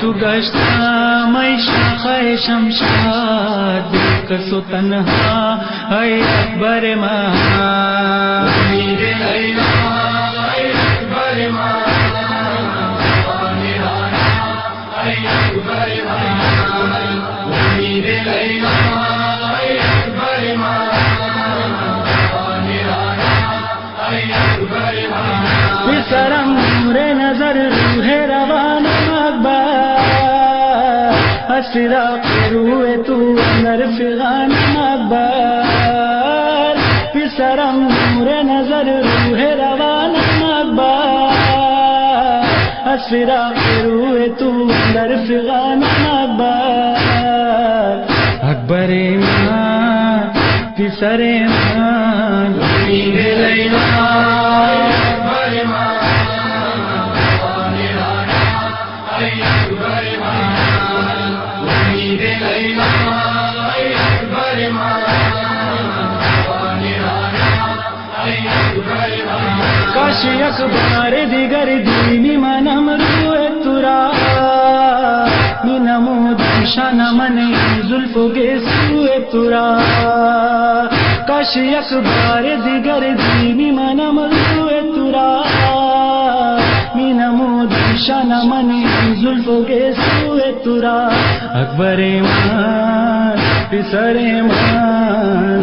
तू गश्ता मैं शाख़े शमशाद कसो तन्हा है अकबर सरम नूरे नजर रूहे रवाना हसरा रूए तू अंदर फिगान अकबर फिसरम नूरे नजर रूहे रवाना अकबर हसरा रूए तू अंदर फिगान अकबर अकबर ईमान फिसर ईमान काशी अखबार दिगर दीनी मनम रूए तुरा नमूद शान मन जुल्फोगे सूए तुरा काशी अखबार दिगर दीनी मनम रूए तुरा नमूद शान मन जुल्फोगे सूए तुरा अकबर ईमान फिसर ईमान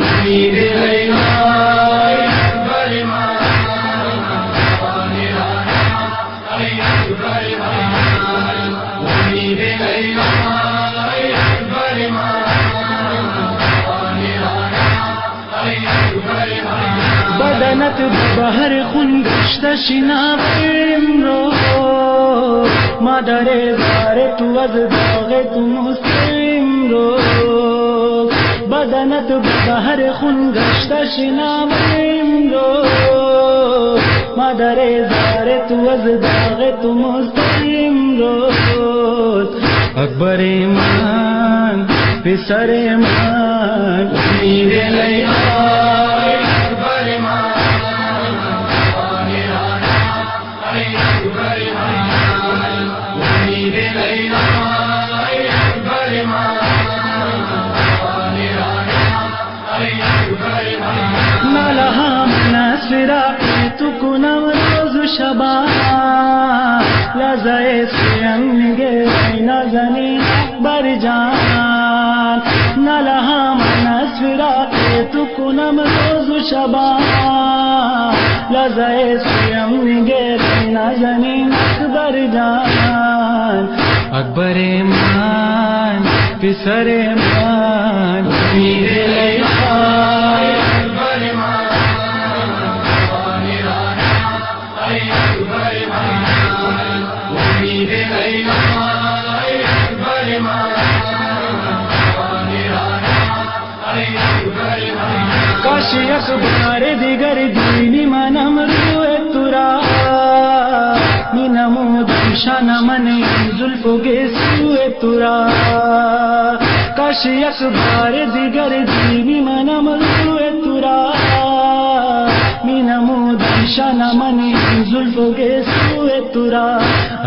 बदनत बहर खुन गश्त शिनाब इमरो मादरे ज़ारे तू अज़ दाग़े तू मुस्लिम रो बदनत बहर खुन गश्त शिनाब इमरो मादरे ज़ारे तू अज़ दाग़े तू मुस्लिम रो अकबर ईमान फिसर ईमान तुकुनम रोज शबा लज़े सियम निगे नज़नी बरजान नलहा मनस्विरा तुकुनम रोज शबा लज़े सियम निगे नज़नी बरजान अकबर ईमान फिसर ईमान काशी अखबार दिगर दीनी मनम रूए तुरा नमूद शान मन जुल्फोगे सूए तुरा काशी अखबार दिगर दीनी मनम रूए तुरा नमूद शान मन जुल्फोगे सूए तुरा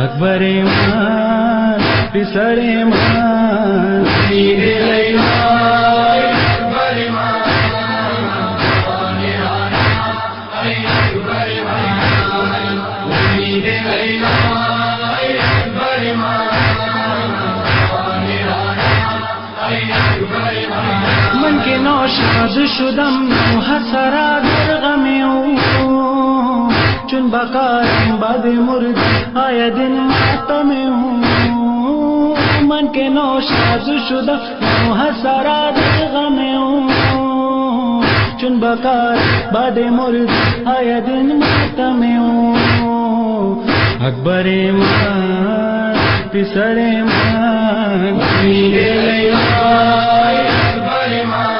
अकबर ईमान फिसर ईमान मन के नौशाद शुदम हसरा दर गमियों चुन बकार बद मुर्द आया दिन मातम मन के नौशाद शुदम हसरा दर गमियों चुन बकार बादे मुर्द आया दिन मातमे अकबरे मान पिसरे मान मीरे अकबरे मान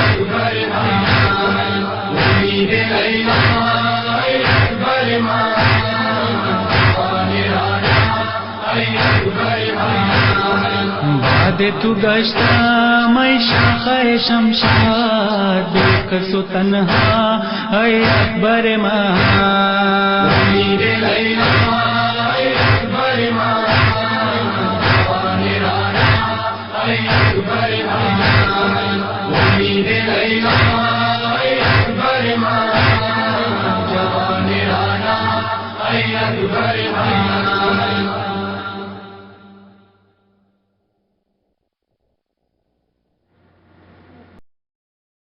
अकबरे मान मीरे अकबरे मान बादे तू गश्ता मैं शाखे शमशाद देखकर सो तन्हा ऐ अकबर मान मीरे अकबर मान अकबर मान मीरे अकबर मान अकबर मान